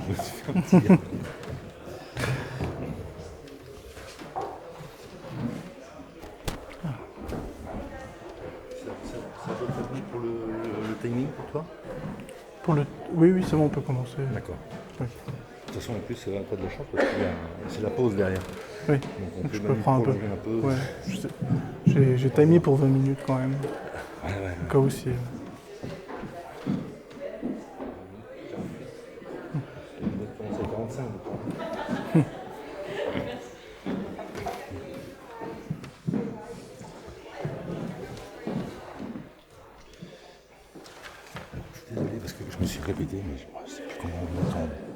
Un petit gars. Ça peut être bon pour le timing pour toi? Oui, oui, c'est bon, on peut commencer. D'accord. Oui. De toute façon, en plus, t'as de la chance parce que c'est la pause derrière. Oui, Donc on donc peut je peux même prendre un peu. prolonger un peu. Ouais, j'ai timé pour 20 minutes quand même, Ouais. au cas où si... On va commencer à 45. Désolé parce que je me suis répété, mais je ne sais plus comment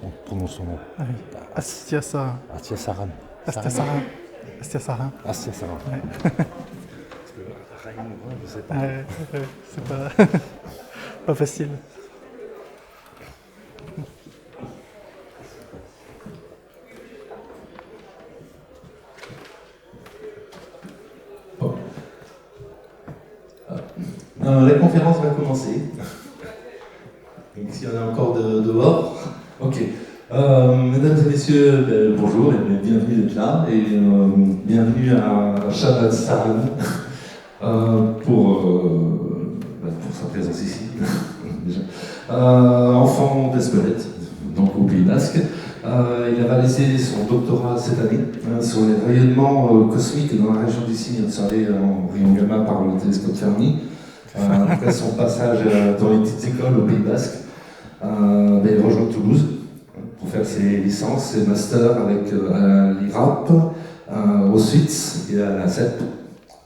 on prononce son nom. Ah oui. Astia Saran. Astia Saran. Astia Saran. Astia Saran. Astia Saran. Ouais. Parce que Raïm Morin, je ne sais pas. Ouais, c'est pas, pas facile. Bon. La conférence va commencer. Donc s'il y en a encore dehors. Ok. Mesdames et messieurs, bonjour et bienvenue d'être là. Et bienvenue à Shabbat Saran pour sa présence ici. Déjà. Enfant d'Espelette, donc au Pays Basque. Il a réalisé son doctorat cette année sur les rayonnements cosmiques dans la région du Cygne observés en rayon gamma par le télescope Fermi. Après son passage dans les petites écoles au Pays Basque, il rejoint Toulouse pour faire ses licences, ses masters avec l'IRAP, au SWITS et à la CEP,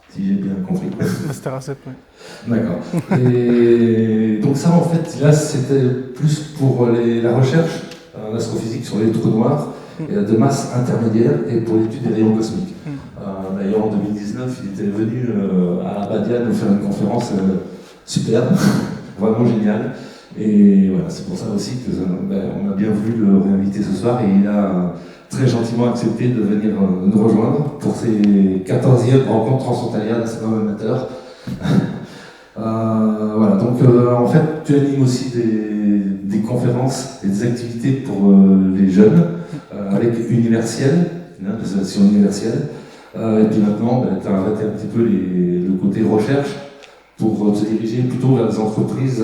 si j'ai bien compris. Master à 7, oui. D'accord. Et donc ça, en fait, là, c'était plus pour la recherche en astrophysique sur les trous noirs et de masse intermédiaire et pour l'étude des rayons cosmiques. D'ailleurs, en 2019, il était venu à Abadia nous faire une conférence superbe, vraiment géniale. Et voilà, c'est pour ça aussi qu'on a bien voulu le réinviter ce soir et il a très gentiment accepté de venir nous rejoindre pour ses 14e rencontres transfrontalières d'astronomes amateurs. Voilà, donc en fait, tu animes aussi des conférences et des activités pour les jeunes avec Universel, des actions universelles. Et puis maintenant, tu as arrêté un petit peu le côté recherche pour te diriger plutôt vers des entreprises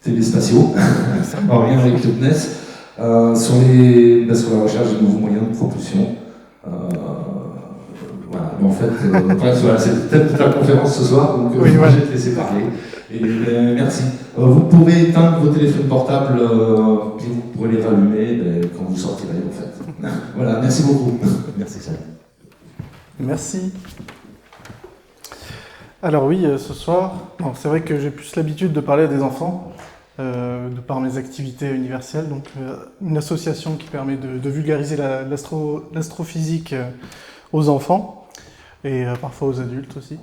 téléspatiaux, en lien avec le CNES, sur la recherche de nouveaux moyens de propulsion. Voilà, mais en fait, voilà, c'est le thème de ta conférence ce soir, donc Oui, je ouais. vais te laisser parler. Et merci. Vous pouvez éteindre vos téléphones portables, puis vous pourrez les rallumer quand vous sortirez, en fait. Voilà, merci beaucoup. Merci, Sam. Merci. Alors oui, ce soir, c'est vrai que j'ai plus l'habitude de parler à des enfants, de par mes activités universelles, donc une association qui permet de vulgariser l'astrophysique aux enfants, et parfois aux adultes aussi.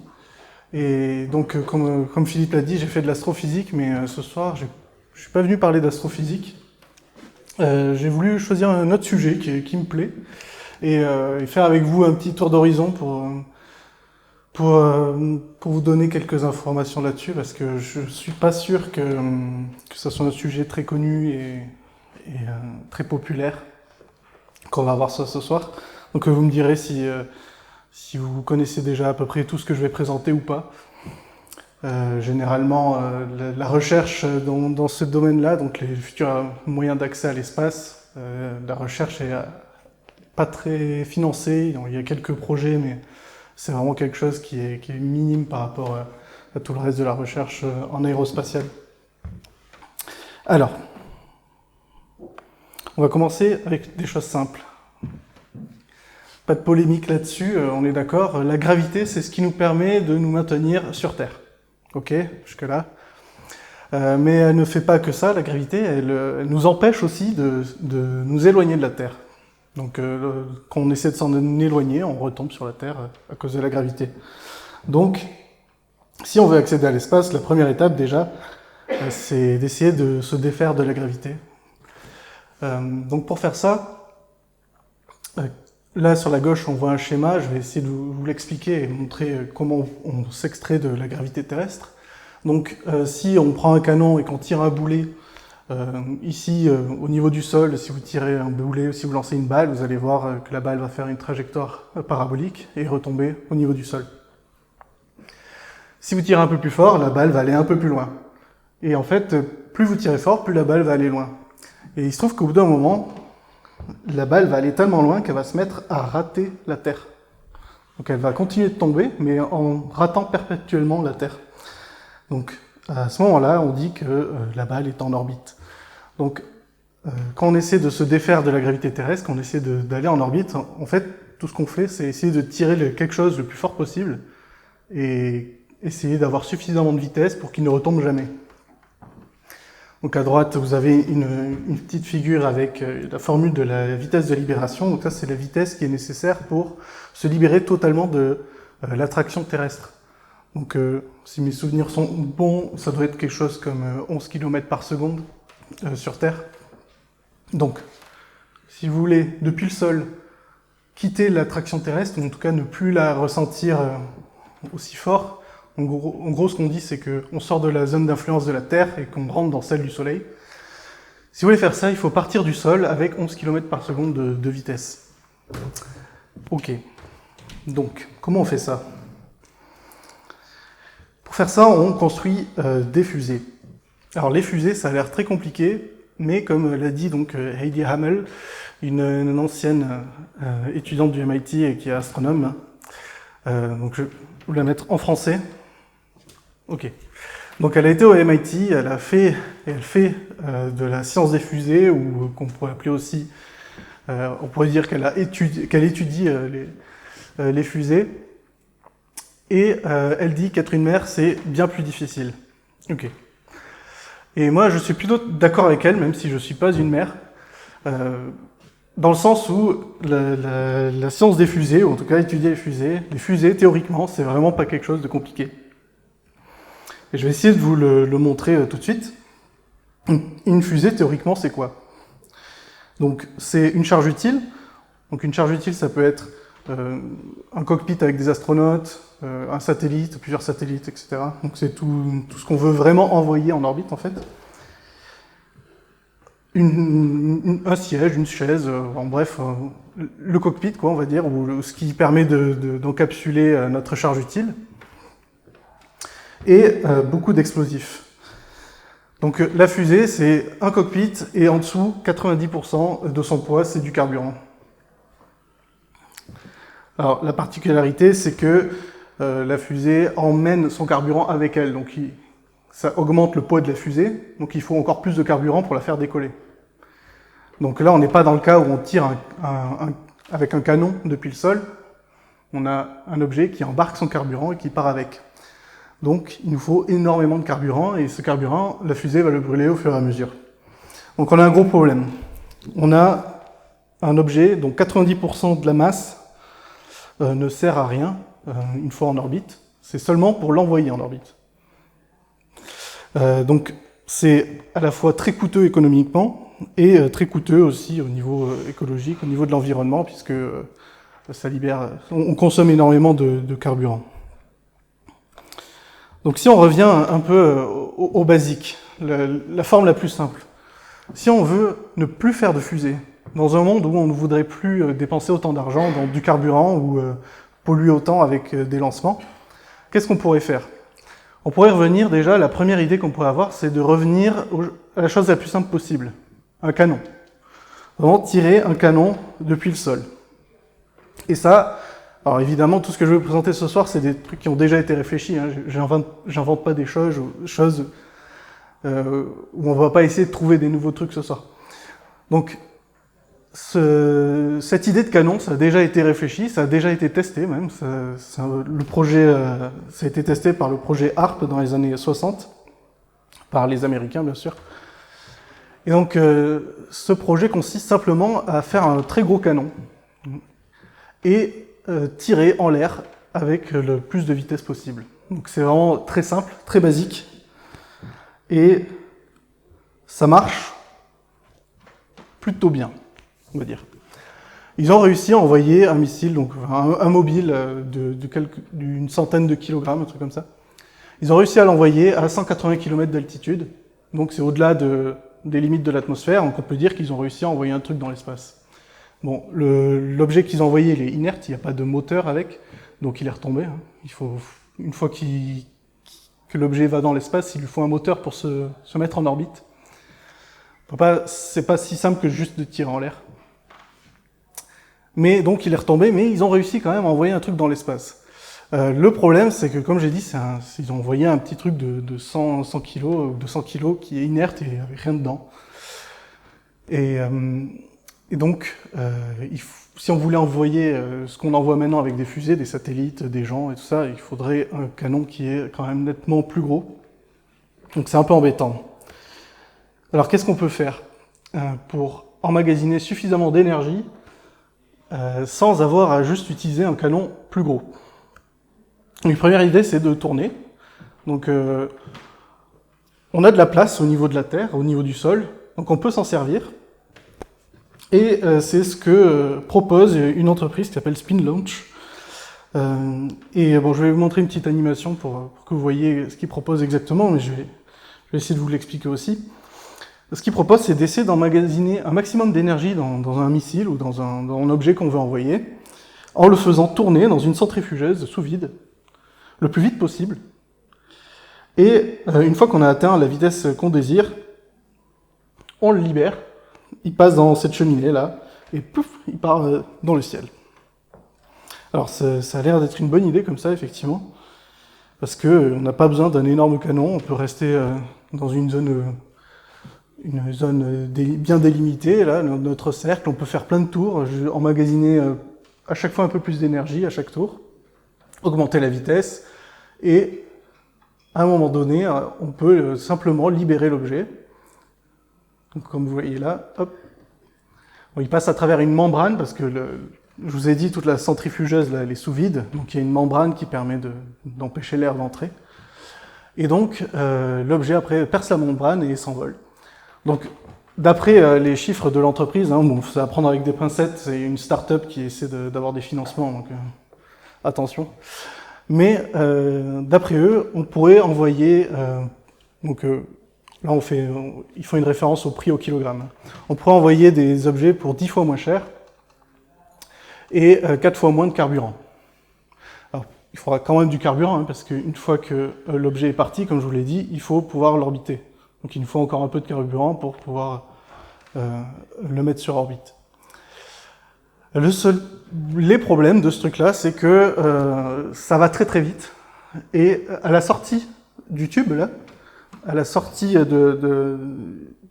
Et donc, comme Philippe l'a dit, j'ai fait de l'astrophysique, mais ce soir, je ne suis pas venu parler d'astrophysique. J'ai voulu choisir un autre sujet qui me plaît, et faire avec vous un petit tour d'horizon pour vous donner quelques informations là-dessus, parce que je ne suis pas sûr que ce soit un sujet très connu et très populaire qu'on va voir ça ce soir. Donc vous me direz si vous connaissez déjà à peu près tout ce que je vais présenter ou pas. Généralement, la recherche dans ce domaine-là, donc les futurs moyens d'accès à l'espace, la recherche est pas très financée. Il y a quelques projets, mais c'est vraiment quelque chose qui est minime par rapport à tout le reste de la recherche en aérospatiale. Alors, on va commencer avec des choses simples. Pas de polémique là-dessus, on est d'accord. La gravité, c'est ce qui nous permet de nous maintenir sur Terre. Ok, jusque-là. Mais elle ne fait pas que ça, la gravité, elle nous empêche aussi de nous éloigner de la Terre. Donc quand on essaie de s'en éloigner, on retombe sur la Terre à cause de la gravité. Donc, si on veut accéder à l'espace, la première étape déjà, c'est d'essayer de se défaire de la gravité. Donc pour faire ça, là sur la gauche on voit un schéma, je vais essayer de vous l'expliquer et montrer comment on s'extrait de la gravité terrestre. Donc si on prend un canon et qu'on tire un boulet Ici, au niveau du sol, si vous tirez un boulet, si vous lancez une balle, vous allez voir que la balle va faire une trajectoire parabolique et retomber au niveau du sol. Si vous tirez un peu plus fort, la balle va aller un peu plus loin. Et en fait, plus vous tirez fort, plus la balle va aller loin. Et il se trouve qu'au bout d'un moment, la balle va aller tellement loin qu'elle va se mettre à rater la Terre. Donc elle va continuer de tomber, mais en ratant perpétuellement la Terre. Donc à ce moment-là, on dit que la balle est en orbite. Donc quand on essaie de se défaire de la gravité terrestre, quand on essaie d'aller en orbite, en fait, tout ce qu'on fait, c'est essayer de tirer quelque chose le plus fort possible et essayer d'avoir suffisamment de vitesse pour qu'il ne retombe jamais. Donc à droite, vous avez une petite figure avec la formule de la vitesse de libération. Donc ça, c'est la vitesse qui est nécessaire pour se libérer totalement de l'attraction terrestre. Donc si mes souvenirs sont bons, ça doit être quelque chose comme 11 km par seconde sur Terre. Donc, si vous voulez, depuis le sol, quitter l'attraction terrestre, ou en tout cas ne plus la ressentir aussi fort, en gros, ce qu'on dit, c'est qu'on sort de la zone d'influence de la Terre et qu'on rentre dans celle du Soleil. Si vous voulez faire ça, il faut partir du sol avec 11 km par seconde de vitesse. Ok. Donc, comment on fait ça? Pour faire ça, on construit des fusées. Alors, les fusées, ça a l'air très compliqué, mais comme l'a dit donc Heidi Hammel, une ancienne étudiante du MIT et qui est astronome, donc je vais vous la mettre en français. Ok. Donc elle a été au MIT, elle fait de la science des fusées, ou qu'on pourrait appeler aussi, on pourrait dire qu'elle étudie les fusées. Et elle dit qu'être une mère, c'est bien plus difficile. Ok. Et moi, je suis plutôt d'accord avec elle, même si je ne suis pas une mère, dans le sens où la science des fusées, ou en tout cas étudier les fusées, théoriquement, c'est vraiment pas quelque chose de compliqué. Et je vais essayer de vous le montrer tout de suite. Une fusée, théoriquement, c'est quoi? Donc, c'est une charge utile. Donc, une charge utile, ça peut être un cockpit avec des astronautes, un satellite, plusieurs satellites, etc. Donc, c'est tout ce qu'on veut vraiment envoyer en orbite, en fait. Un siège, une chaise, en bref, le cockpit, quoi, on va dire, ou ce qui permet d'encapsuler notre charge utile. Et beaucoup d'explosifs. Donc la fusée, c'est un cockpit, et en dessous, 90% de son poids, c'est du carburant. Alors la particularité, c'est que la fusée emmène son carburant avec elle, donc ça augmente le poids de la fusée, donc il faut encore plus de carburant pour la faire décoller. Donc là, on n'est pas dans le cas où on tire avec un canon depuis le sol, on a un objet qui embarque son carburant et qui part avec. Donc, il nous faut énormément de carburant, et ce carburant, la fusée va le brûler au fur et à mesure. Donc, on a un gros problème. On a un objet, donc 90% de la masse ne sert à rien une fois en orbite. C'est seulement pour l'envoyer en orbite. Donc, c'est à la fois très coûteux économiquement et très coûteux aussi au niveau écologique, au niveau de l'environnement, puisque ça libère, on consomme énormément de carburant. Donc si on revient un peu au basique, la forme la plus simple. Si on veut ne plus faire de fusée, dans un monde où on ne voudrait plus dépenser autant d'argent dans du carburant ou polluer autant avec des lancements, qu'est-ce qu'on pourrait faire? On pourrait revenir déjà, la première idée qu'on pourrait avoir, c'est de revenir à la chose la plus simple possible, un canon. Vraiment tirer un canon depuis le sol. Et ça, alors évidemment, tout ce que je vais vous présenter ce soir, c'est des trucs qui ont déjà été réfléchis. Hein. J'invente pas des choses où on va pas essayer de trouver des nouveaux trucs ce soir. Donc, cette idée de canon, ça a déjà été réfléchi, ça a déjà été testé même. Le projet, ça a été testé par le projet HARP dans les années 60, par les Américains bien sûr. Et donc, ce projet consiste simplement à faire un très gros canon et tirer en l'air avec le plus de vitesse possible. Donc c'est vraiment très simple, très basique, et ça marche plutôt bien, on va dire. Ils ont réussi à envoyer un missile, donc un mobile d'une centaine de kilogrammes, un truc comme ça. Ils ont réussi à l'envoyer à 180 km d'altitude, donc c'est au-delà de des limites de l'atmosphère, donc on peut dire qu'ils ont réussi à envoyer un truc dans l'espace. Bon, l'objet qu'ils ont envoyé, il est inerte, il n'y a pas de moteur avec, donc il est retombé. Hein. Il faut, une fois que l'objet va dans l'espace, il lui faut un moteur pour se mettre en orbite. C'est pas si simple que juste de tirer en l'air. Mais donc il est retombé, mais ils ont réussi quand même à envoyer un truc dans l'espace. Le problème, c'est que comme j'ai dit, ils ont envoyé un petit truc de 100 kg ou 200 kg qui est inerte et avec rien dedans. Et donc, si on voulait envoyer ce qu'on envoie maintenant avec des fusées, des satellites, des gens et tout ça, il faudrait un canon qui est quand même nettement plus gros. Donc c'est un peu embêtant. Alors qu'est-ce qu'on peut faire pour emmagasiner suffisamment d'énergie sans avoir à juste utiliser un canon plus gros? Une première idée, c'est de tourner. Donc on a de la place au niveau de la Terre, au niveau du sol, donc on peut s'en servir. Et c'est ce que propose une entreprise qui s'appelle Spin Launch. Et bon, je vais vous montrer une petite animation pour que vous voyez ce qu'ils proposent exactement, mais je vais essayer de vous l'expliquer aussi. Ce qu'ils proposent, c'est d'essayer d'emmagasiner un maximum d'énergie dans un missile ou dans un objet qu'on veut envoyer, en le faisant tourner dans une centrifugeuse sous vide, le plus vite possible. Et une fois qu'on a atteint la vitesse qu'on désire, on le libère. Il passe dans cette cheminée-là, et pouf, il part dans le ciel. Alors ça a l'air d'être une bonne idée comme ça, effectivement, parce qu'on n'a pas besoin d'un énorme canon, on peut rester dans une zone bien délimitée, là, notre cercle, on peut faire plein de tours, emmagasiner à chaque fois un peu plus d'énergie à chaque tour, augmenter la vitesse, et à un moment donné, on peut simplement libérer l'objet. Donc, comme vous voyez là, hop. Bon, il passe à travers une membrane parce que je vous ai dit toute la centrifugeuse là, elle est sous vide, donc il y a une membrane qui permet d'empêcher l'air d'entrer. Et donc l'objet après perce la membrane et s'envole. Donc d'après les chiffres de l'entreprise, hein, bon, c'est à prendre avec des pincettes, c'est une start-up qui essaie d'avoir des financements, donc attention. Mais d'après eux, on pourrait envoyer là, ils font une référence au prix au kilogramme. On pourrait envoyer des objets pour 10 fois moins cher et 4 fois moins de carburant. Alors, il faudra quand même du carburant, hein, parce qu'une fois que l'objet est parti, comme je vous l'ai dit, il faut pouvoir l'orbiter. Donc il nous faut encore un peu de carburant pour pouvoir le mettre sur orbite. Les problèmes de ce truc-là, c'est que ça va très très vite. Et à la sortie du tube, là, à la sortie de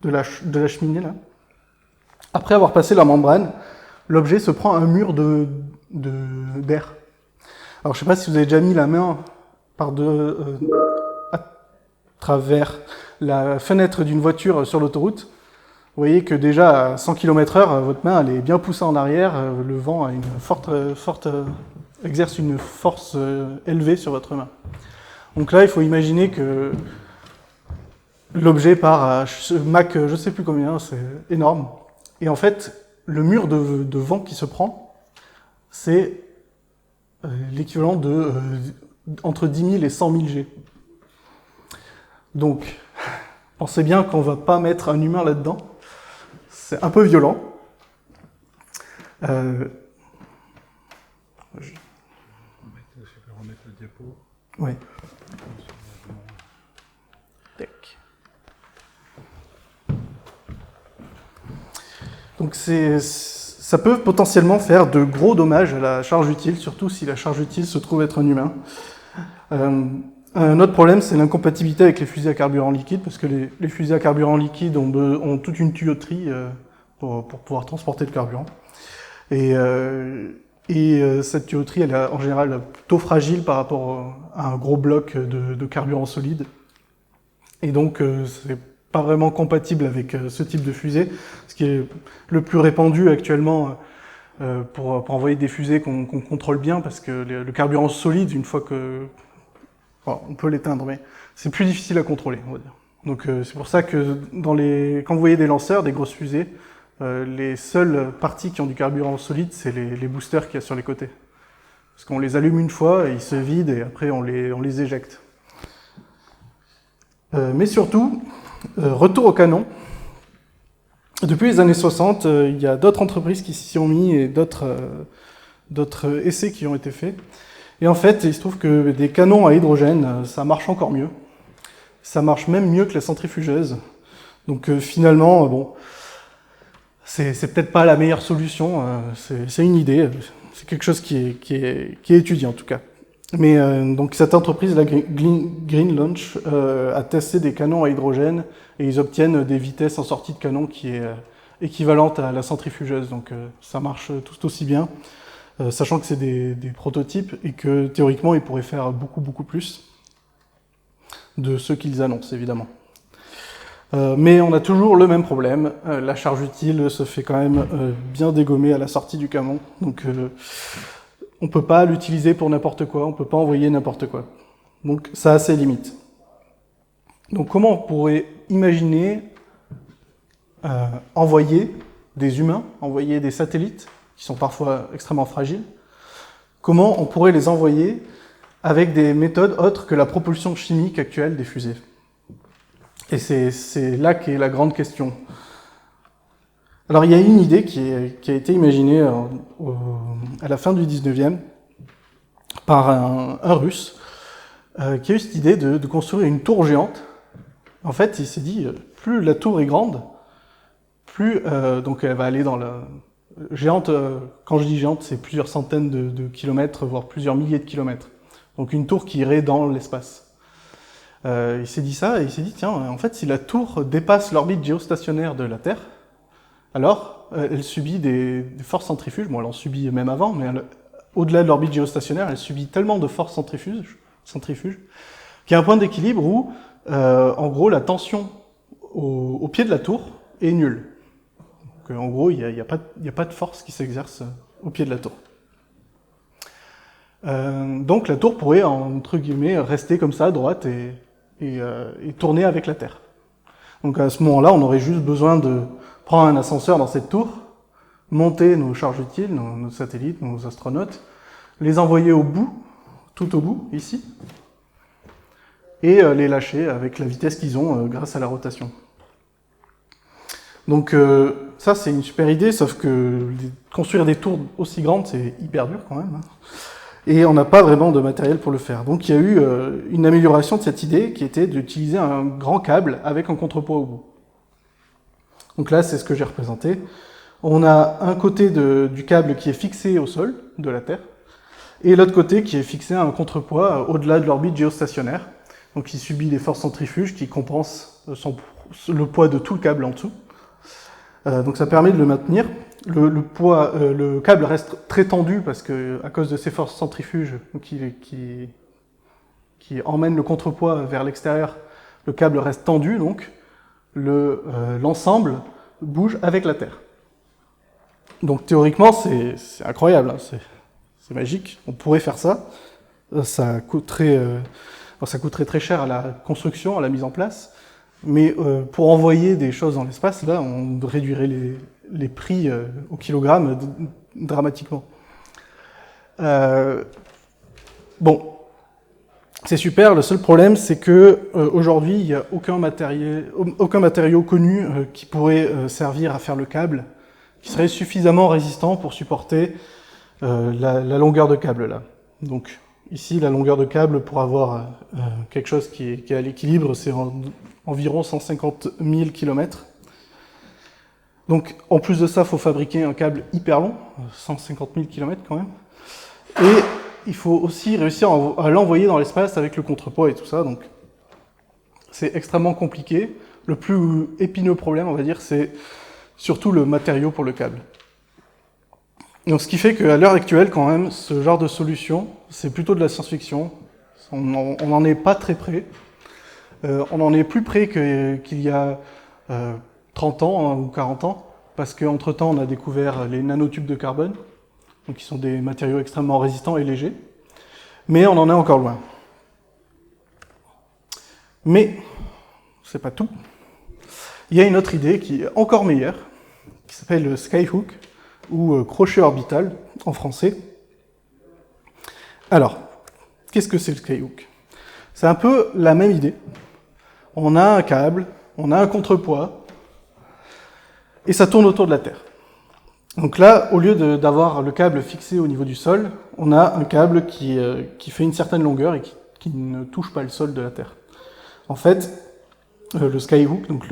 la cheminée, là, après avoir passé la membrane, l'objet se prend un mur d'air. Alors je ne sais pas si vous avez déjà mis la main à travers la fenêtre d'une voiture sur l'autoroute. Vous voyez que déjà à 100 km/h, votre main elle est bien poussée en arrière, le vent a exerce une force élevée sur votre main. Donc là, il faut imaginer que l'objet part à Mach, je ne sais plus combien, c'est énorme. Et en fait, le mur de vent qui se prend, c'est l'équivalent de entre 10 000 et 100 000 G. Donc, pensez bien qu'on ne va pas mettre un humain là-dedans. C'est un peu violent. Je vais remettre le diapo. Oui. Donc ça peut potentiellement faire de gros dommages à la charge utile, surtout si la charge utile se trouve être un humain. Un autre problème, c'est l'incompatibilité avec les fusées à carburant liquide, parce que les fusées à carburant liquide ont toute une tuyauterie pour pouvoir transporter le carburant. Et cette tuyauterie, elle est en général plutôt fragile par rapport à un gros bloc de carburant solide. Et donc, c'est pas vraiment compatible avec ce type de fusée. Ce qui est le plus répandu actuellement pour envoyer des fusées qu'on contrôle bien, parce que le carburant solide, une fois que... Bon, on peut l'éteindre, mais c'est plus difficile à contrôler, on va dire. Donc c'est pour ça que quand vous voyez des lanceurs, des grosses fusées, les seules parties qui ont du carburant solide, c'est les boosters qu'il y a sur les côtés. Parce qu'on les allume une fois, et ils se vident, et après on les éjecte. Mais surtout, retour au canon, Depuis les années 60, il y a d'autres entreprises qui s'y sont mis et d'autres essais qui ont été faits. Et en fait, il se trouve que des canons à hydrogène, ça marche encore mieux. Ça marche même mieux que la centrifugeuse. Donc finalement, bon, c'est peut-être pas la meilleure solution, c'est une idée, c'est quelque chose qui est étudié en tout cas. Mais donc cette entreprise, la Green Launch, a testé des canons à hydrogène et ils obtiennent des vitesses en sortie de canon qui est équivalente à la centrifugeuse. Donc ça marche tout aussi bien, sachant que c'est des prototypes et que théoriquement ils pourraient faire beaucoup plus de ceux qu'ils annoncent évidemment. Mais on a toujours le même problème, la charge utile se fait quand même bien dégommer à la sortie du canon, donc on peut pas l'utiliser pour n'importe quoi, on peut pas envoyer n'importe quoi. Donc ça a ses limites. Donc comment on pourrait imaginer envoyer des humains, envoyer des satellites, qui sont parfois extrêmement fragiles, comment on pourrait les envoyer avec des méthodes autres que la propulsion chimique actuelle des fusées? Et c'est là qu'est la grande question. Alors il y a une idée qui a été imaginée à la fin du 19e par un Russe qui a eu cette idée de construire une tour géante. En fait, il s'est dit, plus la tour est grande, plus donc elle va aller dans la géante. Quand je dis géante, c'est plusieurs centaines de kilomètres, voire plusieurs milliers de kilomètres. Donc une tour qui irait dans l'espace. Il s'est dit ça et il s'est dit, tiens, en fait, si la tour dépasse l'orbite géostationnaire de la Terre, alors elle subit des forces centrifuges. Bon, elle en subit même avant, mais au-delà de l'orbite géostationnaire, elle subit tellement de forces centrifuges qu'il y a un point d'équilibre où, en gros, la tension au pied de la tour est nulle. Donc, en gros, il n'y a pas de force qui s'exerce au pied de la tour. Donc la tour pourrait, entre guillemets, rester comme ça, droite, et tourner avec la Terre. Donc à ce moment-là, on aurait juste besoin de prendre un ascenseur dans cette tour, monter nos charges utiles, nos satellites, nos astronautes, les envoyer au bout, tout au bout, ici, et les lâcher avec la vitesse qu'ils ont grâce à la rotation. Donc ça, c'est une super idée, sauf que construire des tours aussi grandes, c'est hyper dur quand même, hein. Et on n'a pas vraiment de matériel pour le faire. Donc il y a eu une amélioration de cette idée qui était d'utiliser un grand câble avec un contrepoids au bout. Donc là, c'est ce que j'ai représenté. On a un côté du câble qui est fixé au sol de la Terre, et l'autre côté qui est fixé à un contrepoids au-delà de l'orbite géostationnaire, donc qui subit des forces centrifuges qui compensent le poids de tout le câble en dessous. Donc ça permet de le maintenir. Le câble reste très tendu parce que, à cause de ces forces centrifuges qui emmènent le contrepoids vers l'extérieur, le câble reste tendu, donc l'ensemble bouge avec la Terre. Donc théoriquement, c'est incroyable, hein, c'est magique, on pourrait faire ça. Ça coûterait très cher à la construction, à la mise en place, mais pour envoyer des choses dans l'espace, là, on réduirait les prix au kilogramme dramatiquement. Bon, c'est super, le seul problème c'est que aujourd'hui il n'y a aucun matériau connu qui pourrait servir à faire le câble, qui serait suffisamment résistant pour supporter la longueur de câble là. Donc ici la longueur de câble pour avoir quelque chose qui est à l'équilibre, c'est environ 150 000 km. Donc, en plus de ça, il faut fabriquer un câble hyper long, 150 000 km quand même. Et il faut aussi réussir à l'envoyer dans l'espace avec le contrepoids et tout ça. Donc, c'est extrêmement compliqué. Le plus épineux problème, on va dire, c'est surtout le matériau pour le câble. Donc, ce qui fait qu'à l'heure actuelle, quand même, ce genre de solution, c'est plutôt de la science-fiction. On n'en est pas très près. On en est plus près qu'il y a 30 ans ou 40 ans, parce qu'entre-temps, on a découvert les nanotubes de carbone, donc qui sont des matériaux extrêmement résistants et légers, mais on en est encore loin. Mais, c'est pas tout. Il y a une autre idée qui est encore meilleure, qui s'appelle le Skyhook, ou crochet orbital, en français. Alors, qu'est-ce que c'est le Skyhook? C'est un peu la même idée. On a un câble, on a un contrepoids, et ça tourne autour de la Terre. Donc là, au lieu d'avoir le câble fixé au niveau du sol, on a un câble qui fait une certaine longueur et qui ne touche pas le sol de la Terre. En fait, le skyhook, donc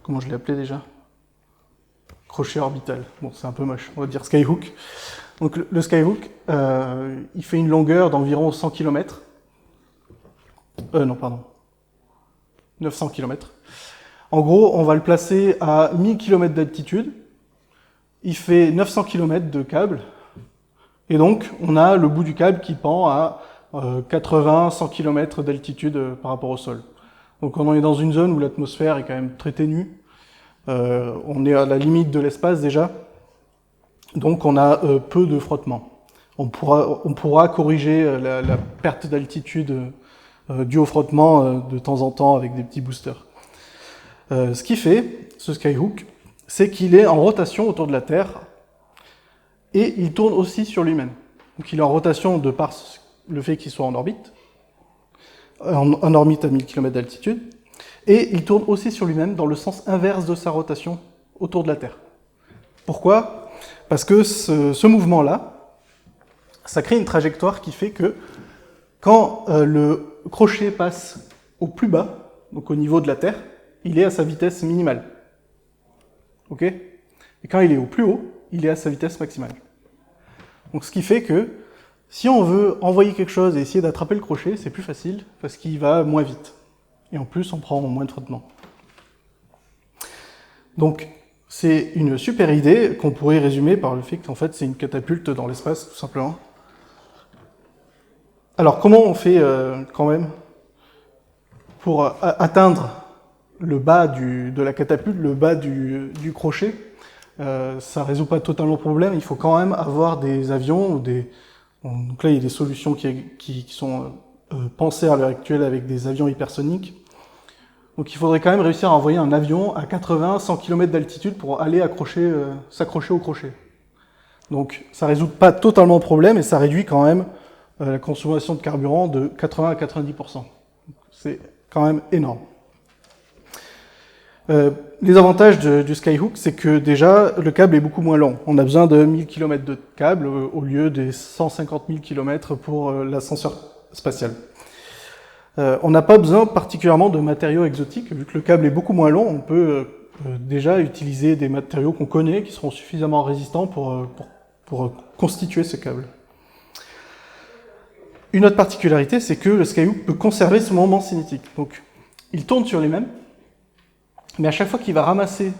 comment je l'ai appelé déjà? Crochet orbital. Bon, c'est un peu moche, on va dire skyhook. Donc le skyhook, il fait une longueur d'environ 100 km. Non, pardon. 900 km. En gros, on va le placer à 1000 km d'altitude. Il fait 900 km de câble. Et donc, on a le bout du câble qui pend à 80-100 km d'altitude par rapport au sol. Donc on est dans une zone où l'atmosphère est quand même très ténue. On est à la limite de l'espace déjà. Donc on a peu de frottement. On pourra corriger la perte d'altitude due au frottement de temps en temps avec des petits boosters. Ce qui fait, ce skyhook, c'est qu'il est en rotation autour de la Terre et il tourne aussi sur lui-même. Donc il est en rotation de par le fait qu'il soit en orbite à 1000 km d'altitude, et il tourne aussi sur lui-même dans le sens inverse de sa rotation autour de la Terre. Pourquoi ? Parce que ce mouvement-là, ça crée une trajectoire qui fait que quand le crochet passe au plus bas, donc au niveau de la Terre, il est à sa vitesse minimale. Ok ? Et quand il est au plus haut, il est à sa vitesse maximale. Donc ce qui fait que si on veut envoyer quelque chose et essayer d'attraper le crochet, c'est plus facile parce qu'il va moins vite. Et en plus, on prend moins de frottement. Donc, c'est une super idée qu'on pourrait résumer par le fait qu'en fait, c'est une catapulte dans l'espace, tout simplement. Alors, comment on fait quand même pour atteindre le bas de la catapulte, le bas du crochet? Ça résout pas totalement le problème. Il faut quand même avoir des avions ou des... Donc là, il y a des solutions qui sont pensées à l'heure actuelle avec des avions hypersoniques. Donc il faudrait quand même réussir à envoyer un avion à 80-100 km d'altitude pour aller s'accrocher au crochet. Donc ça résout pas totalement le problème et ça réduit quand même la consommation de carburant de 80 à 90%. C'est quand même énorme. Les avantages du skyhook, c'est que déjà, le câble est beaucoup moins long. On a besoin de 1000 km de câble au lieu des 150 000 km pour l'ascenseur spatial. On n'a pas besoin particulièrement de matériaux exotiques. Vu que le câble est beaucoup moins long, on peut déjà utiliser des matériaux qu'on connaît, qui seront suffisamment résistants pour constituer ce câble. Une autre particularité, c'est que le skyhook peut conserver ce moment cinétique. Donc, il tourne sur lui-même, mais à chaque fois qu'il va ramasser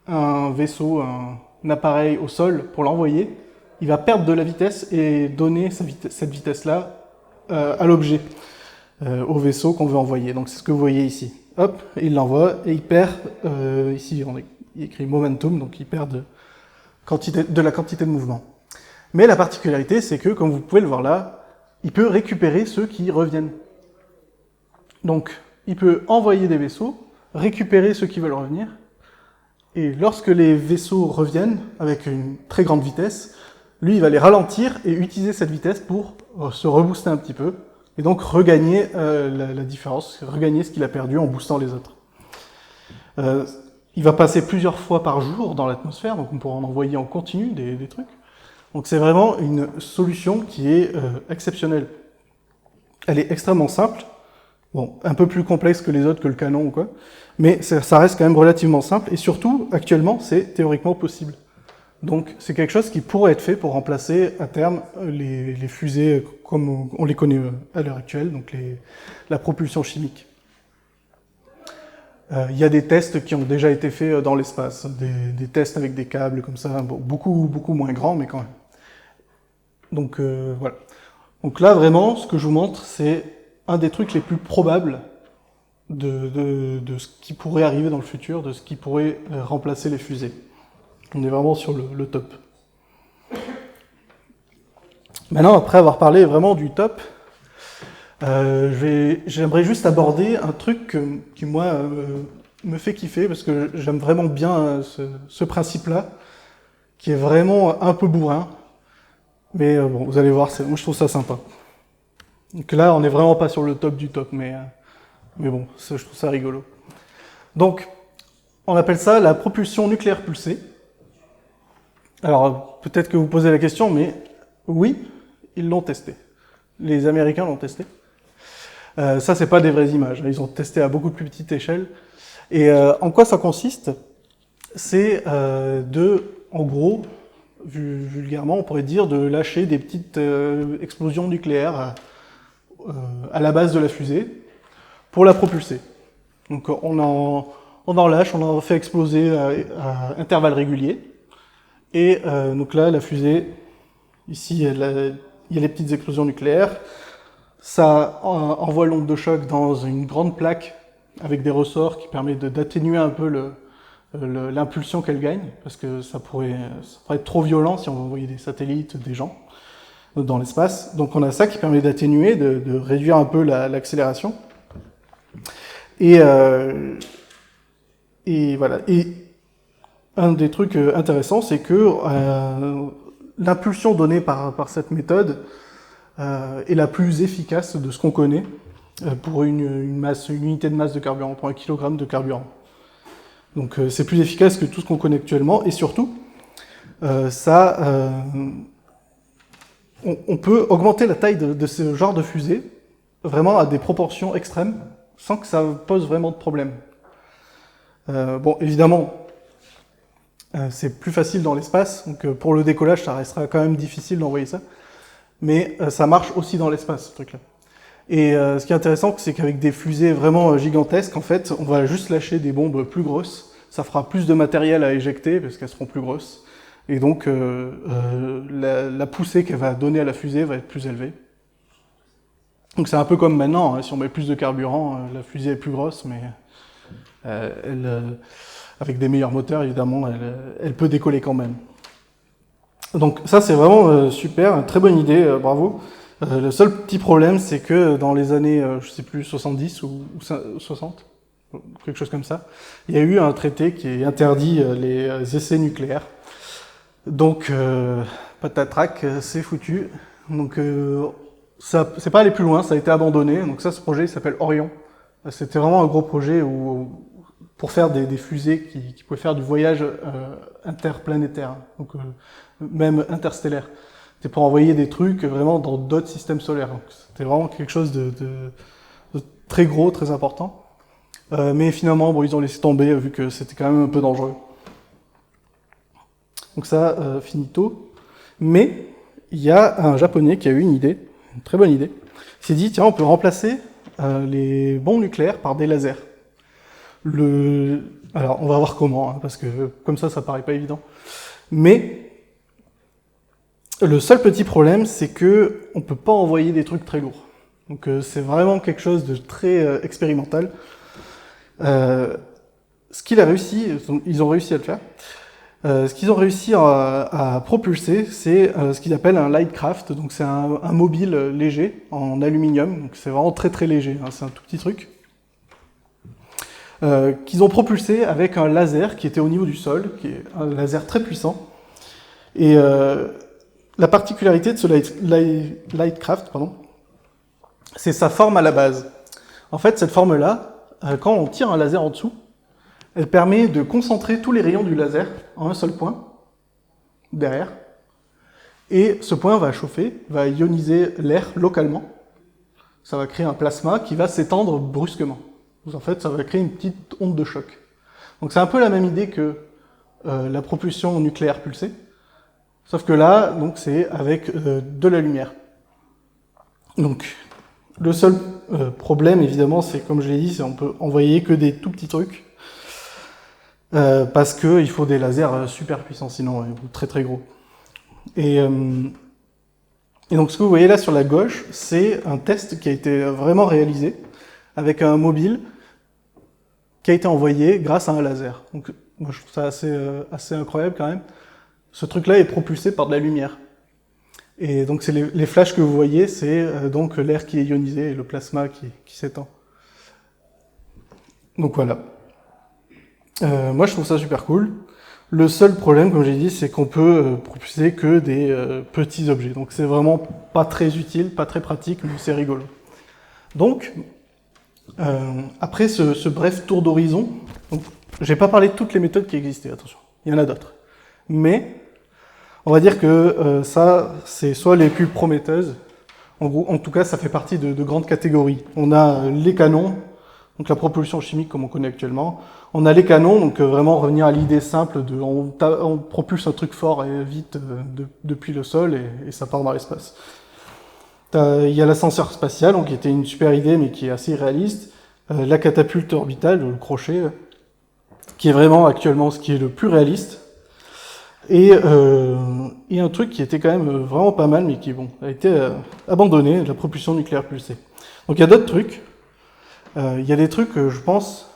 un vaisseau, un appareil au sol pour l'envoyer, il va perdre de la vitesse et donner cette vitesse-là à l'objet, au vaisseau qu'on veut envoyer. Donc c'est ce que vous voyez ici. Hop, il l'envoie et il perd, ici il écrit momentum, donc il perd de la quantité de mouvement. Mais la particularité, c'est que, comme vous pouvez le voir là, il peut récupérer ceux qui reviennent. Donc il peut envoyer des vaisseaux, récupérer ceux qui veulent revenir, et lorsque les vaisseaux reviennent avec une très grande vitesse, lui il va les ralentir et utiliser cette vitesse pour se rebooster un petit peu, et donc regagner la différence, regagner ce qu'il a perdu en boostant les autres. Il va passer plusieurs fois par jour dans l'atmosphère, donc on pourra en envoyer en continu des trucs. Donc c'est vraiment une solution qui est exceptionnelle. Elle est extrêmement simple, bon, un peu plus complexe que les autres, que le canon ou quoi, mais ça reste quand même relativement simple, et surtout, actuellement, c'est théoriquement possible. Donc c'est quelque chose qui pourrait être fait pour remplacer à terme les fusées comme on les connaît à l'heure actuelle, donc la propulsion chimique. Il y a des tests qui ont déjà été faits dans l'espace, des tests avec des câbles comme ça, bon, beaucoup moins grands, mais quand même. Donc voilà. Donc là, vraiment, ce que je vous montre, c'est un des trucs les plus probables de ce qui pourrait arriver dans le futur, de ce qui pourrait remplacer les fusées. On est vraiment sur le top. Maintenant, après avoir parlé vraiment du top, j'aimerais juste aborder un truc qui moi, me fait kiffer, parce que j'aime vraiment bien ce principe-là, qui est vraiment un peu bourrin. Mais bon, vous allez voir, moi je trouve ça sympa. Donc là, on n'est vraiment pas sur le top du top, mais bon, je trouve ça rigolo. Donc, On appelle ça la propulsion nucléaire pulsée. Alors, peut-être que vous posez la question, mais oui, ils l'ont testé. Les Américains l'ont testé. Ça, c'est pas des vraies images. Ils ont testé à beaucoup plus petite échelle. Et en quoi ça consiste? C'est en gros, vulgairement, on pourrait dire de lâcher des petites explosions nucléaires à la base de la fusée pour la propulser. Donc on en lâche, on en fait exploser à intervalles réguliers. Et donc là, la fusée, ici, il y a les petites explosions nucléaires. Ça envoie l'onde de choc dans une grande plaque avec des ressorts qui permettent d'atténuer un peu l'impulsion qu'elle gagne, parce que ça pourrait être trop violent si on envoyait des satellites, des gens dans l'espace. Donc on a ça qui permet d'atténuer, de réduire un peu l'accélération. Et voilà. Et un des trucs intéressants, c'est que l'impulsion donnée par cette méthode est la plus efficace de ce qu'on connaît pour une unité de masse de carburant, pour 1 kg de carburant. Donc c'est plus efficace que tout ce qu'on connaît actuellement, et surtout, on peut augmenter la taille de ce genre de fusée vraiment à des proportions extrêmes, sans que ça pose vraiment de problème. Bon, évidemment, c'est plus facile dans l'espace, donc pour le décollage, ça restera quand même difficile d'envoyer ça, mais ça marche aussi dans l'espace, ce truc-là. Et ce qui est intéressant, c'est qu'avec des fusées vraiment gigantesques, en fait, on va juste lâcher des bombes plus grosses, ça fera plus de matériel à éjecter, parce qu'elles seront plus grosses, et donc la poussée qu'elle va donner à la fusée va être plus élevée. Donc c'est un peu comme maintenant, hein, si on met plus de carburant, la fusée est plus grosse, mais avec des meilleurs moteurs, évidemment, elle peut décoller quand même. Donc ça, c'est vraiment super, une très bonne idée, bravo. Le seul petit problème, c'est que dans les années, je sais plus, 70 ou 60, quelque chose comme ça, il y a eu un traité qui interdit les essais nucléaires. Donc, patatrac, c'est foutu. Donc, ça, c'est pas allé plus loin, ça a été abandonné. Donc ça, ce projet, il s'appelle Orion. C'était vraiment un gros projet pour faire des fusées qui pouvaient faire du voyage interplanétaire, donc même interstellaire. C'était pour envoyer des trucs vraiment dans d'autres systèmes solaires. C'était vraiment quelque chose de très gros, très important. Mais finalement, bon, ils ont laissé tomber vu que c'était quand même un peu dangereux. Donc ça, finito. Mais il y a un Japonais qui a eu une idée, une très bonne idée. Il s'est dit, tiens, on peut remplacer les bombes nucléaires par des lasers. Alors, on va voir comment, hein, parce que comme ça paraît pas évident. Mais le seul petit problème, c'est que on peut pas envoyer des trucs très lourds. Donc c'est vraiment quelque chose de très expérimental. Ce qu'il a réussi, ils ont réussi à le faire. Ce qu'ils ont réussi à propulser, c'est ce qu'ils appellent un Lightcraft. Donc c'est un mobile léger en aluminium. Donc c'est vraiment très très léger. Hein, c'est un tout petit truc. Qu'ils ont propulsé avec un laser qui était au niveau du sol, qui est un laser très puissant. Et la particularité de ce Lightcraft, c'est sa forme à la base. En fait, cette forme-là, quand on tire un laser en dessous, elle permet de concentrer tous les rayons du laser en un seul point, derrière. Et ce point va chauffer, va ioniser l'air localement. Ça va créer un plasma qui va s'étendre brusquement. Donc en fait, ça va créer une petite onde de choc. Donc c'est un peu la même idée que la propulsion nucléaire pulsée. Sauf que là, donc c'est avec de la lumière. Donc, le seul problème, évidemment, c'est, comme je l'ai dit, c'est on peut envoyer que des tout petits trucs. Parce qu'il faut des lasers super puissants, sinon, très très gros. Et donc, ce que vous voyez là sur la gauche, c'est un test qui a été vraiment réalisé avec un mobile qui a été envoyé grâce à un laser. Donc, moi, je trouve ça assez incroyable quand même. Ce truc-là est propulsé par de la lumière. Et donc c'est les flashs que vous voyez, c'est donc l'air qui est ionisé et le plasma qui s'étend. Donc voilà. Moi je trouve ça super cool. Le seul problème, comme j'ai dit, c'est qu'on peut propulser que des petits objets. Donc c'est vraiment pas très utile, pas très pratique, mais c'est rigolo. Donc, après ce bref tour d'horizon, j'ai pas parlé de toutes les méthodes qui existaient, attention, il y en a d'autres. Mais on va dire que ça, c'est soit les plus prometteuses, en tout cas, ça fait partie de grandes catégories. On a les canons, donc la propulsion chimique comme on connaît actuellement. On a les canons, donc vraiment revenir à l'idée simple de on propulse un truc fort et vite depuis le sol et ça part dans l'espace. Il y a l'ascenseur spatial, donc qui était une super idée mais qui est assez réaliste. La catapulte orbitale, le crochet, qui est vraiment actuellement ce qui est le plus réaliste. Et un truc qui était quand même vraiment pas mal, mais qui bon, a été abandonné, la propulsion nucléaire pulsée. Donc il y a d'autres trucs. Il y a des trucs que je pense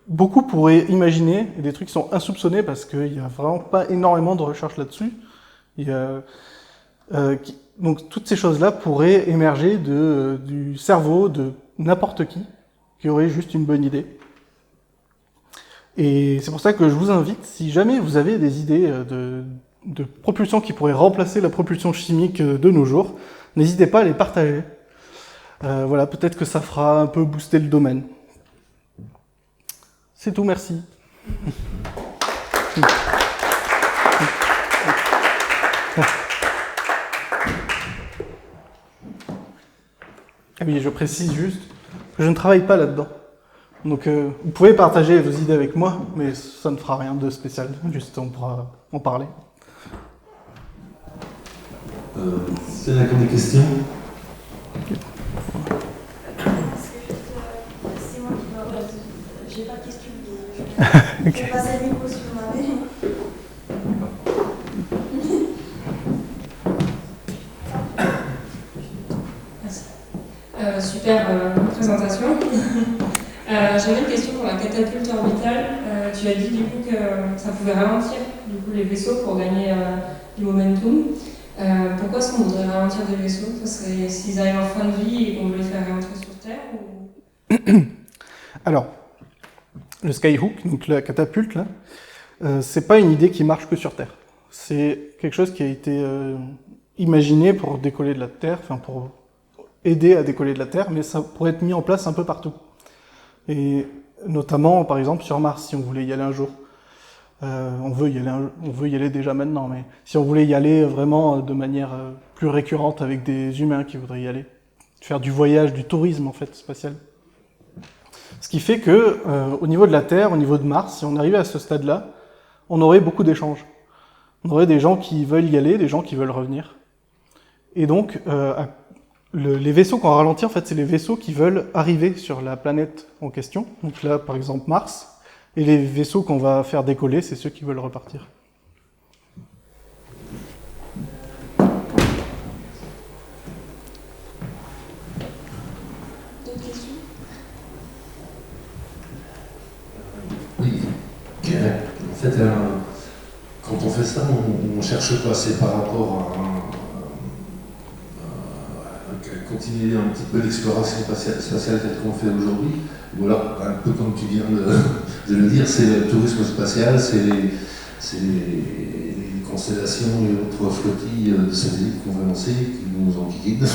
beaucoup pourraient imaginer, et des trucs qui sont insoupçonnés parce qu'il n'y a vraiment pas énormément de recherche là-dessus. Donc toutes ces choses-là pourraient émerger du cerveau de n'importe qui aurait juste une bonne idée. Et c'est pour ça que je vous invite, si jamais vous avez des idées de propulsion qui pourraient remplacer la propulsion chimique de nos jours, n'hésitez pas à les partager. Voilà, peut-être que ça fera un peu booster le domaine. C'est tout, merci. Ah oui, je précise juste que je ne travaille pas là-dedans. Donc vous pouvez partager vos idées avec moi, mais ça ne fera rien de spécial, juste on pourra en parler. C'est là comme des questions. C'est moi qui dois. J'ai pas de question. Ok. Je vais passer le micro si vous m'avez. Super présentation. J'avais une question pour la catapulte orbitale. Tu as dit du coup que ça pouvait ralentir du coup, les vaisseaux pour gagner du momentum. Pourquoi est-ce qu'on voudrait ralentir des vaisseaux? Ça serait s'ils arrivent en fin de vie et qu'on veut les faire réentrer sur Terre ou... Alors, le Skyhook, donc la catapulte, là, c'est pas une idée qui marche que sur Terre. C'est quelque chose qui a été imaginé pour décoller de la Terre, enfin pour aider à décoller de la Terre, mais ça pourrait être mis en place un peu partout. Et notamment, par exemple, sur Mars, si on voulait y aller un jour. On veut y aller déjà maintenant, mais si on voulait y aller vraiment de manière plus récurrente avec des humains qui voudraient y aller, faire du voyage, du tourisme en fait spatial. Ce qui fait que au niveau de la Terre, au niveau de Mars, si on arrivait à ce stade-là, on aurait beaucoup d'échanges. On aurait des gens qui veulent y aller, des gens qui veulent revenir. Et donc, les vaisseaux qu'on ralentit, en fait, c'est les vaisseaux qui veulent arriver sur la planète en question. Donc là, par exemple, Mars. Et les vaisseaux qu'on va faire décoller, c'est ceux qui veulent repartir. D'autres questions? Oui. En fait, quand on fait ça, on cherche quoi? C'est par rapport à continuer un petit peu l'exploration spatiale telle qu'on fait aujourd'hui, ou alors, un peu comme tu viens de le dire, c'est le tourisme spatial, c'est les constellations et autres flottilles de satellites qu'on va lancer qui nous en guident.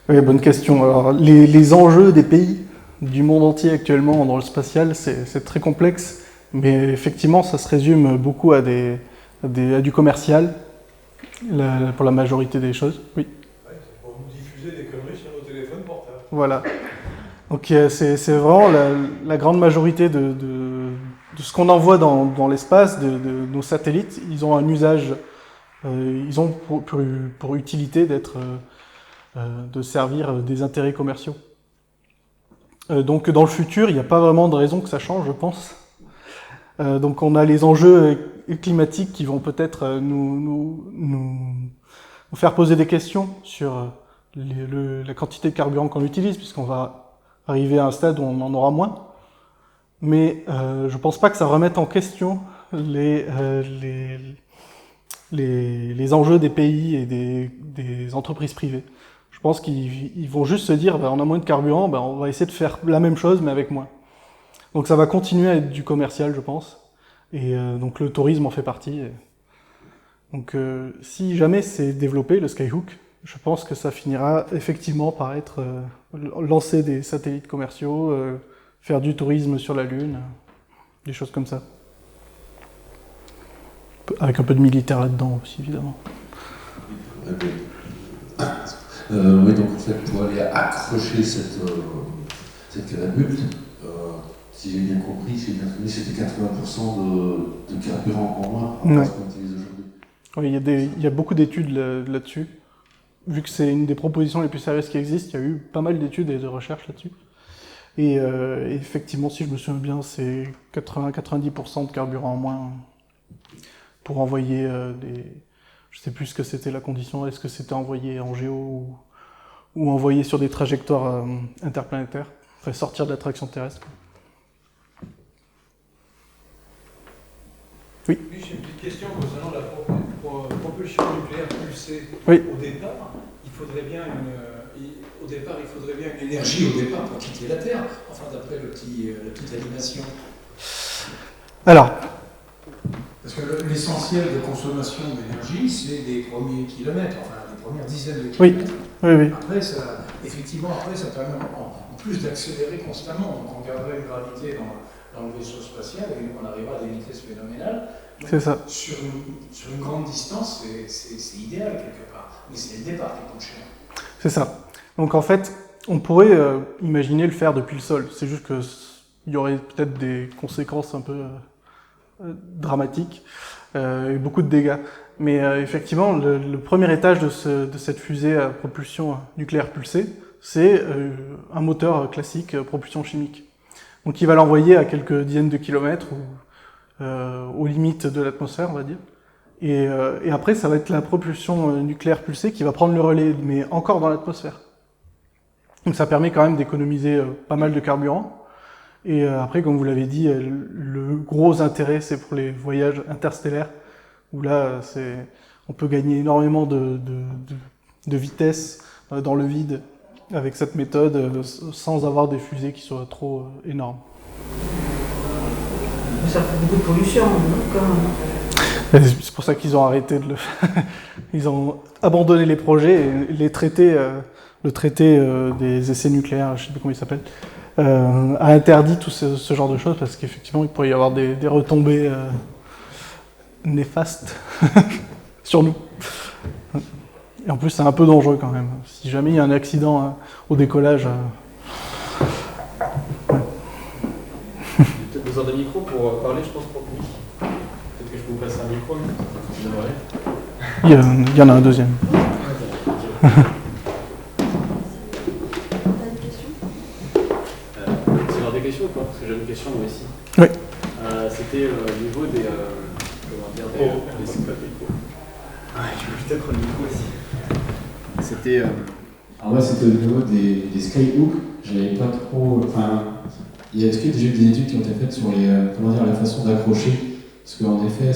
Oui, bonne question. Alors, les enjeux des pays du monde entier actuellement dans le spatial, c'est très complexe, mais effectivement, ça se résume beaucoup à du commercial, pour la majorité des choses. Oui. Ouais, c'est pour nous diffuser des conneries sur nos téléphones portables. Voilà. Donc c'est vraiment la grande majorité de ce qu'on envoie dans l'espace, de nos satellites. Ils ont un usage, ils ont pour utilité de servir des intérêts commerciaux. Donc dans le futur, il n'y a pas vraiment de raison que ça change, je pense. Donc on a les enjeux climatiques qui vont peut-être nous faire poser des questions sur la quantité de carburant qu'on utilise, puisqu'on va arriver à un stade où on en aura moins. Mais je pense pas que ça remette en question les enjeux des pays et des entreprises privées. Je pense qu'ils vont juste se dire, on a moins de carburant, on va essayer de faire la même chose, mais avec moins. Donc ça va continuer à être du commercial, je pense. Et donc le tourisme en fait partie. Donc si jamais c'est développé, le Skyhook, je pense que ça finira effectivement par être lancer des satellites commerciaux, faire du tourisme sur la Lune, des choses comme ça. Avec un peu de militaire là-dedans aussi, évidemment. Oui, donc en fait, pour aller accrocher cette catapulte, si j'ai bien compris, c'était 80% de carburant en moins par rapport à ce qu'on utilise aujourd'hui. Oui, il y a beaucoup d'études là-dessus. Vu que c'est une des propositions les plus sérieuses qui existent, il y a eu pas mal d'études et de recherches là-dessus. Et effectivement, si je me souviens bien, c'est 80-90% de carburant en moins pour envoyer des... Je sais plus ce que c'était la condition, est-ce que c'était envoyé en géo ou envoyé sur des trajectoires interplanétaires, enfin sortir de l'attraction terrestre. Oui. Oui, j'ai une petite question concernant la propulsion nucléaire pulsée. Oui. Au départ, il faudrait bien une énergie au départ pour quitter la Terre, enfin d'après la petite animation. Alors, parce que l'essentiel de consommation d'énergie, c'est les premiers kilomètres, enfin les premières dizaines de kilomètres. Oui. Après, ça permet en plus d'accélérer constamment. Donc on garderait une gravité dans le vaisseau spatial et on arrivera à des vitesses phénoménales. Donc, c'est ça. Sur une grande distance, c'est idéal quelque part. Mais c'est le départ qui coûte cher. C'est ça. Donc en fait, on pourrait imaginer le faire depuis le sol. C'est juste qu'il y aurait peut-être des conséquences un peu dramatiques et beaucoup de dégâts. Mais effectivement, le premier étage de cette fusée à propulsion nucléaire pulsée, c'est un moteur classique propulsion chimique. Donc il va l'envoyer à quelques dizaines de kilomètres ou aux limites de l'atmosphère, on va dire. Et après, ça va être la propulsion nucléaire pulsée qui va prendre le relais, mais encore dans l'atmosphère. Donc ça permet quand même d'économiser pas mal de carburant. Et après, comme vous l'avez dit, le gros intérêt, c'est pour les voyages interstellaires, où là, on peut gagner énormément de vitesse dans le vide avec cette méthode, sans avoir des fusées qui soient trop énormes. Ça fait beaucoup de pollution, quand même. C'est pour ça qu'ils ont arrêté de le faire. Ils ont abandonné les projets et les traités, le traité des essais nucléaires, je ne sais plus comment il s'appelle, a interdit tout ce genre de choses parce qu'effectivement il pourrait y avoir des retombées néfastes sur nous. Et en plus c'est un peu dangereux quand même. Si jamais il y a un accident au décollage... Peut-être besoin d'un micro pour parler, je pense, pour lui. Peut-être que je peux vous passer un micro, il y en a un deuxième. T'as des questions C'est l'heure des questions ou pas? Parce que j'ai une question moi aussi. Oui. C'était au niveau des... comment dire, des micro. Ouais, je peux peut-être le micro aussi. C'était... Alors moi, c'était au niveau des skyhooks. J'avais pas trop... Enfin, est-ce qu'il y a déjà eu des études qui ont été faites sur la façon d'accrocher? Parce qu'en effet,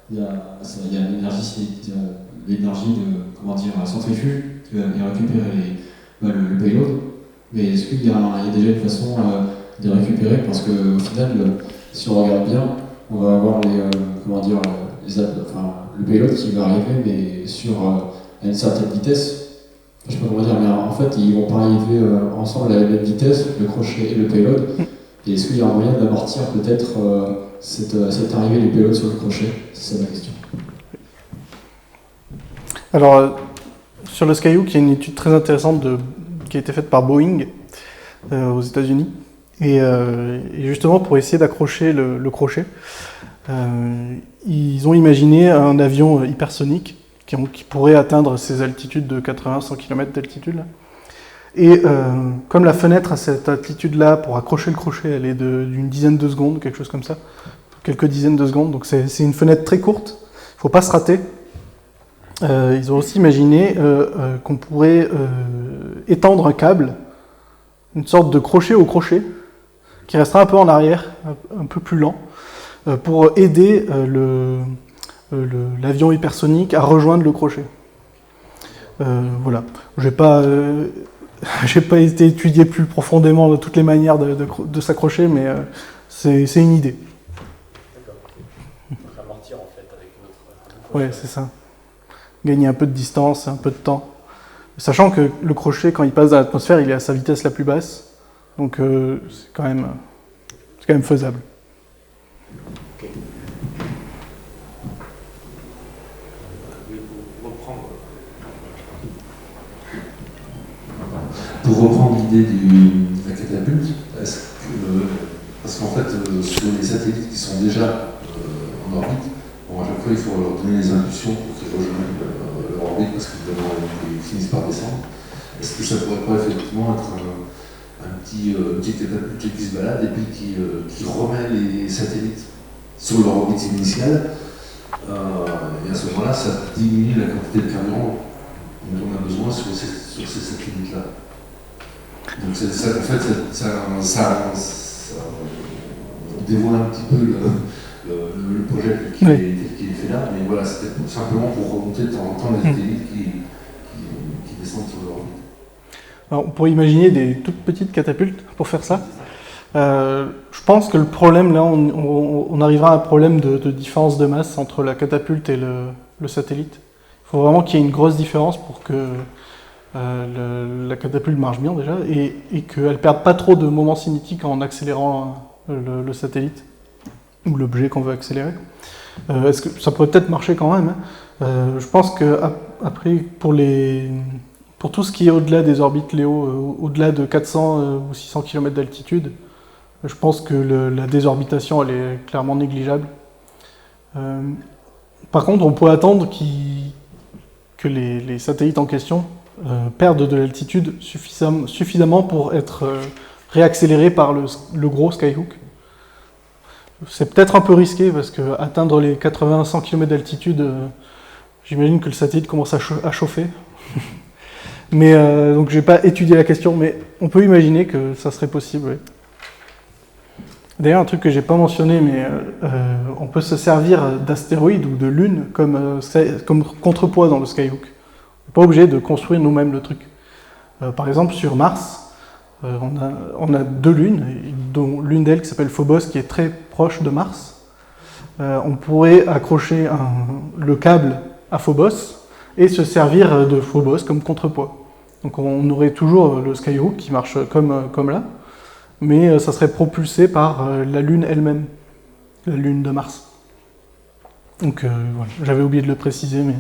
il y a l'énergie de centrifuge qui va venir récupérer le payload. Mais est-ce qu'il y a déjà une façon de récupérer? Parce qu'au final, si on regarde bien, on va avoir le payload qui va arriver, mais à une certaine vitesse. Je sais pas comment dire, mais en fait, ils vont pas arriver ensemble à la même vitesse, le crochet et le payload. Et est-ce qu'il y a un moyen d'amortir peut-être cette arrivée du payload sur le crochet? C'est ça ma question. Alors, sur le Skyhook, il y a une étude très intéressante qui a été faite par Boeing aux États-Unis. Et justement, pour essayer d'accrocher le crochet, ils ont imaginé un avion hypersonique qui pourrait atteindre ces altitudes de 80-100 km d'altitude. Et comme la fenêtre à cette altitude-là, pour accrocher le crochet, elle est d'une dizaine de secondes, quelque chose comme ça, quelques dizaines de secondes, donc c'est une fenêtre très courte, il ne faut pas se rater. Ils ont aussi imaginé qu'on pourrait étendre un câble, une sorte de crochet au crochet, qui restera un peu en arrière, un peu plus lent, pour aider l'avion hypersonique à rejoindre le crochet. Voilà. J'ai pas été étudié plus profondément de toutes les manières de s'accrocher, mais c'est une idée. D'accord. Donc amortir en fait avec notre... Ouais, c'est ça. Gagner un peu de distance, un peu de temps. Sachant que le crochet, quand il passe dans l'atmosphère, il est à sa vitesse la plus basse. Donc c'est quand même faisable. Ok. Pour reprendre l'idée de la catapulte, parce qu'en fait, sur les satellites qui sont déjà en orbite, bon, à chaque fois il faut leur donner les impulsions pour qu'ils rejoignent leur orbite, parce qu'évidemment ils finissent par descendre. Est-ce que ça pourrait pas effectivement être une petite catapulte qui se balade et puis qui remet les satellites sur leur orbite initiale, et à ce moment-là, ça diminue la quantité de carburant dont on a besoin sur ces satellites-là. Donc ça, en fait, ça dévoile un petit peu le projet qui est fait là, mais voilà, c'était simplement pour remonter de temps en temps les satellites qui descendent sur leur orbite. Alors, on pourrait imaginer des toutes petites catapultes pour faire ça. Je pense que le problème, là, on arrivera à un problème de différence de masse entre la catapulte et le satellite. Il faut vraiment qu'il y ait une grosse différence pour que la catapulte marche bien déjà et qu'elle ne perde pas trop de moment cinétique en accélérant le satellite ou l'objet qu'on veut accélérer. Est-ce que ça pourrait peut-être marcher quand même, hein. Je pense que après pour tout ce qui est au-delà des orbites Léo, au-delà de 400 ou 600 km d'altitude, je pense que la désorbitation elle est clairement négligeable. Par contre, on peut attendre que les satellites en question perdent de l'altitude suffisamment pour être réaccélérés par le gros Skyhook. C'est peut-être un peu risqué parce que atteindre les 80-100 km d'altitude, j'imagine que le satellite commence à chauffer. Mais donc j'ai pas étudié la question, mais on peut imaginer que ça serait possible. Oui. D'ailleurs, un truc que j'ai pas mentionné, mais on peut se servir d'astéroïdes ou de lunes comme contrepoids dans le Skyhook. On n'est pas obligé de construire nous-mêmes le truc. Par exemple, sur Mars, on a 2 lunes, dont l'une d'elles qui s'appelle Phobos, qui est très proche de Mars. On pourrait accrocher le câble à Phobos et se servir de Phobos comme contrepoids. Donc on aurait toujours le Skyhook qui marche comme là, mais ça serait propulsé par la Lune elle-même, la Lune de Mars. Donc voilà, j'avais oublié de le préciser, mais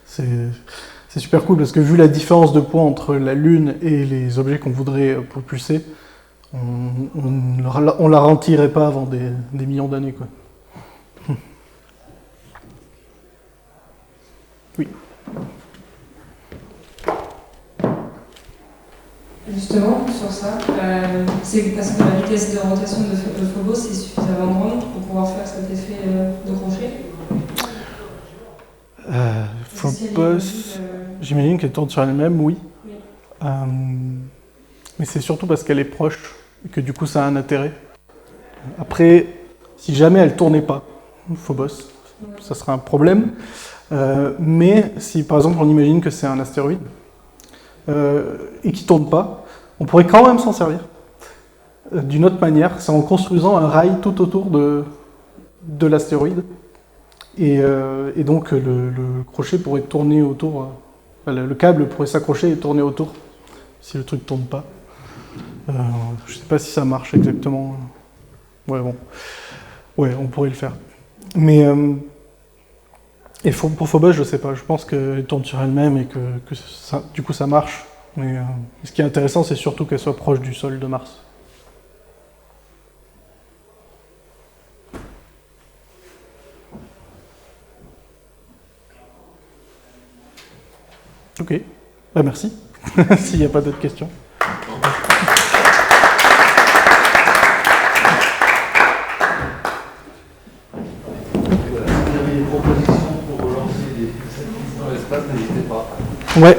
c'est super cool parce que vu la différence de poids entre la Lune et les objets qu'on voudrait propulser, on la rentirait pas avant des millions d'années, quoi. Oui. Justement, sur ça, c'est parce que la vitesse de rotation de Phobos est suffisamment grande pour pouvoir faire cet effet de crochet. Phobos, j'imagine qu'elle tourne sur elle-même, oui. Mais c'est surtout parce qu'elle est proche et que du coup ça a un intérêt. Après, si jamais elle tournait pas, Phobos, ça serait un problème. Mais si par exemple on imagine que c'est un astéroïde et qui tourne pas, on pourrait quand même s'en servir. D'une autre manière, c'est en construisant un rail tout autour de l'astéroïde. Et donc le crochet pourrait tourner autour, le câble pourrait s'accrocher et tourner autour, si le truc ne tourne pas. Je sais pas si ça marche exactement. Ouais, bon. Ouais, on pourrait le faire. Mais et pour Phobos, je sais pas, je pense qu'elle tourne sur elle-même et que ça, du coup ça marche. Mais ce qui est intéressant, c'est surtout qu'elle soit proche du sol de Mars. Ok, bah merci, s'il n'y a pas d'autres questions. Voilà, si vous avez des propositions pour relancer des satellites dans l'espace, n'hésitez pas. Ouais,